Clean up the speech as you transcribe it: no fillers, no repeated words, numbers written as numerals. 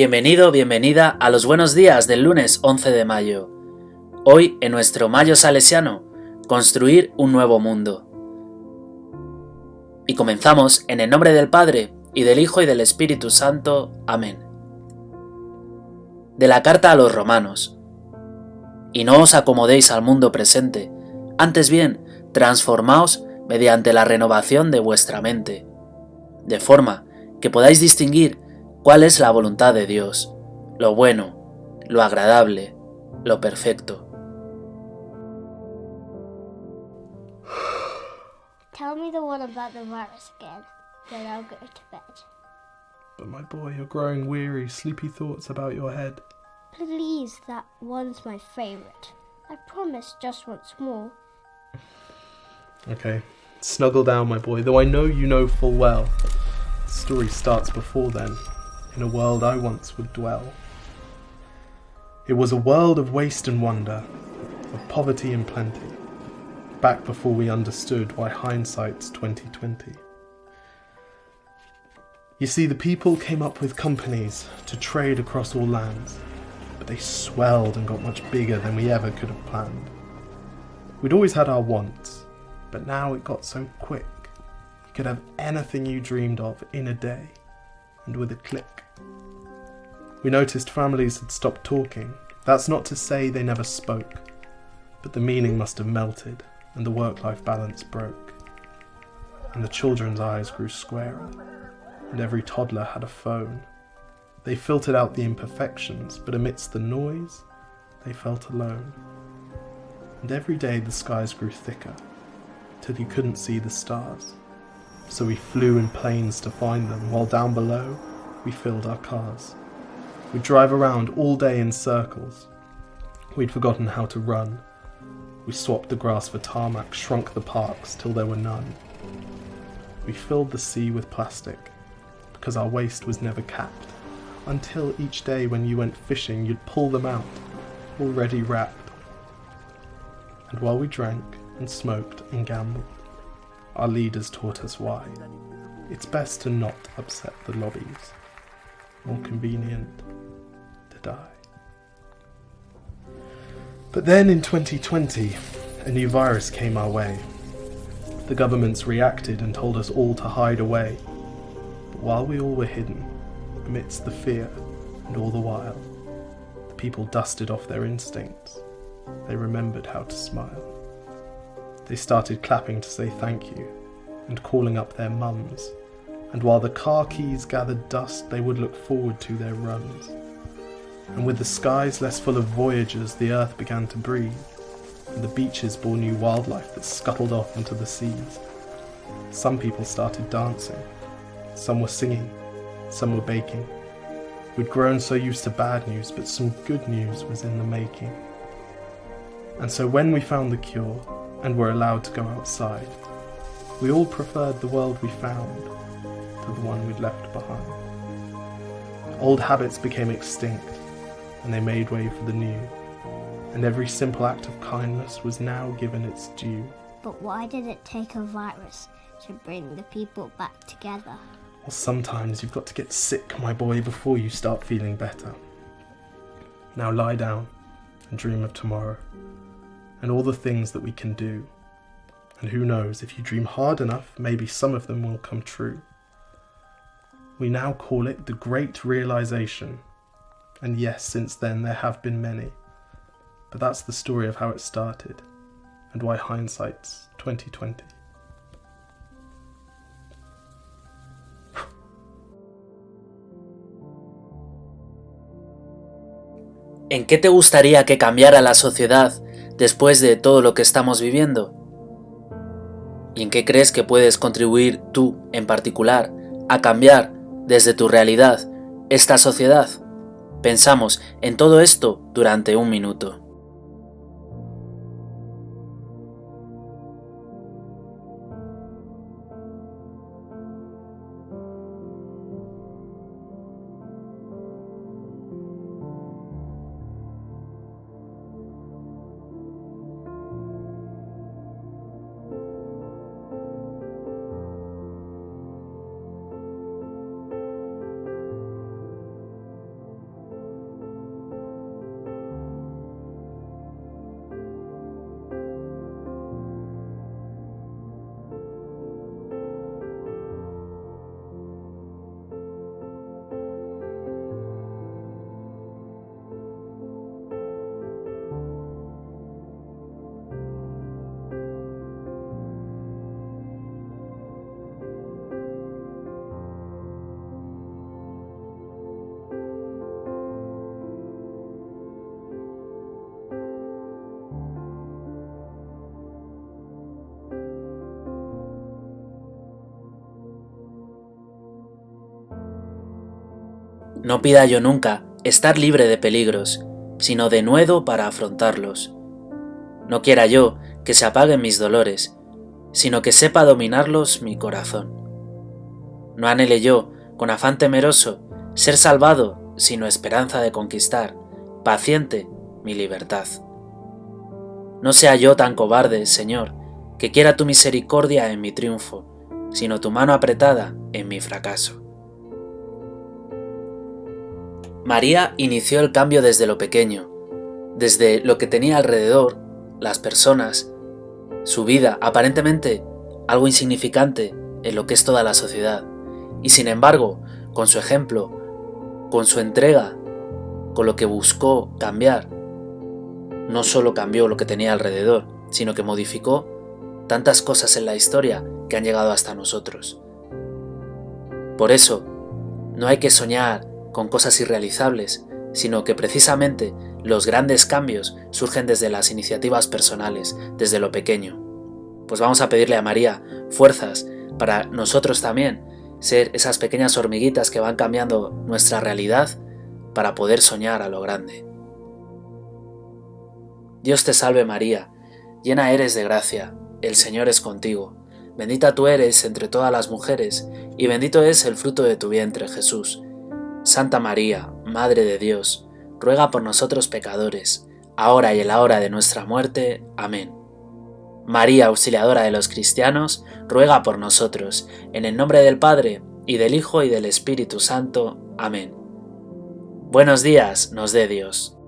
Bienvenido, bienvenida a los Buenos Días del lunes 11 de mayo. Hoy, en nuestro Mayo Salesiano, Construir un nuevo mundo. Y comenzamos en el nombre del Padre, y del Hijo y del Espíritu Santo. Amén. De la carta a los romanos. Y no os acomodéis al mundo presente, antes bien, transformaos mediante la renovación de vuestra mente, de forma que podáis distinguir cuál es la voluntad de Dios, lo bueno, lo agradable, lo perfecto. Tell me the one about the virus again, then I'll go to bed. But my boy, you're growing weary, sleepy thoughts about your head. Please, that one's my favourite. I promise just once more. Okay, snuggle down, my boy, though I know you know full well. The story starts before then, in a world I once would dwell. It was a world of waste and wonder, of poverty and plenty, back before we understood why hindsight's 2020. You see, the people came up with companies to trade across all lands, but they swelled and got much bigger than we ever could have planned. We'd always had our wants, but now it got so quick. You could have anything you dreamed of in a day, and with a click. We noticed families had stopped talking. That's not to say they never spoke, but the meaning must have melted, and the work-life balance broke. And the children's eyes grew squarer, and every toddler had a phone. They filtered out the imperfections, but amidst the noise, they felt alone. And every day the skies grew thicker, till you couldn't see the stars. So we flew in planes to find them, while down below, we filled our cars. We'd drive around all day in circles. We'd forgotten how to run. We swapped the grass for tarmac, shrunk the parks till there were none. We filled the sea with plastic, because our waste was never capped, until each day when you went fishing, you'd pull them out, already wrapped. And while we drank and smoked and gambled, our leaders taught us why. It's best to not upset the lobbies. More convenient to die. But then in 2020, a new virus came our way. The governments reacted and told us all to hide away. But while we all were hidden, amidst the fear and all the while, the people dusted off their instincts. They remembered how to smile. They started clapping to say thank you and calling up their mums. And while the car keys gathered dust, they would look forward to their runs. And with the skies less full of voyagers, the earth began to breathe, and the beaches bore new wildlife that scuttled off into the seas. Some people started dancing, some were singing, some were baking. We'd grown so used to bad news, but some good news was in the making. And so when we found the cure, and were allowed to go outside, we all preferred the world we found to the one we'd left behind. Old habits became extinct, and they made way for the new, and every simple act of kindness was now given its due. But why did it take a virus to bring the people back together? Well, sometimes you've got to get sick, my boy, before you start feeling better. Now lie down and dream of tomorrow, and all the things that we can do. And who knows, if you dream hard enough, maybe some of them will come true. We now call it the Great Realization. And yes, since then there have been many. But that's the story of how it started, and why hindsight's 2020. ¿En qué te gustaría que cambiara la sociedad después de todo lo que estamos viviendo? ¿Y en qué crees que puedes contribuir tú, en particular, a cambiar desde tu realidad esta sociedad? Pensamos en todo esto durante un minuto. No pida yo nunca estar libre de peligros, sino denuedo para afrontarlos. No quiera yo que se apaguen mis dolores, sino que sepa dominarlos mi corazón. No anhele yo, con afán temeroso, ser salvado, sino esperanza de conquistar, paciente, mi libertad. No sea yo tan cobarde, Señor, que quiera tu misericordia en mi triunfo, sino tu mano apretada en mi fracaso. María inició el cambio desde lo pequeño, desde lo que tenía alrededor, las personas, su vida, aparentemente algo insignificante en lo que es toda la sociedad, y sin embargo, con su ejemplo, con su entrega, con lo que buscó cambiar, no solo cambió lo que tenía alrededor, sino que modificó tantas cosas en la historia que han llegado hasta nosotros. Por eso, no hay que soñar con cosas irrealizables, sino que precisamente los grandes cambios surgen desde las iniciativas personales, desde lo pequeño. Pues vamos a pedirle a María fuerzas para nosotros también ser esas pequeñas hormiguitas que van cambiando nuestra realidad para poder soñar a lo grande. Dios te salve María, llena eres de gracia, el Señor es contigo. Bendita tú eres entre todas las mujeres, y bendito es el fruto de tu vientre, Jesús. Santa María, Madre de Dios, ruega por nosotros pecadores, ahora y en la hora de nuestra muerte. Amén. María, auxiliadora de los cristianos, ruega por nosotros, en el nombre del Padre, y del Hijo y del Espíritu Santo. Amén. Buenos días nos dé Dios.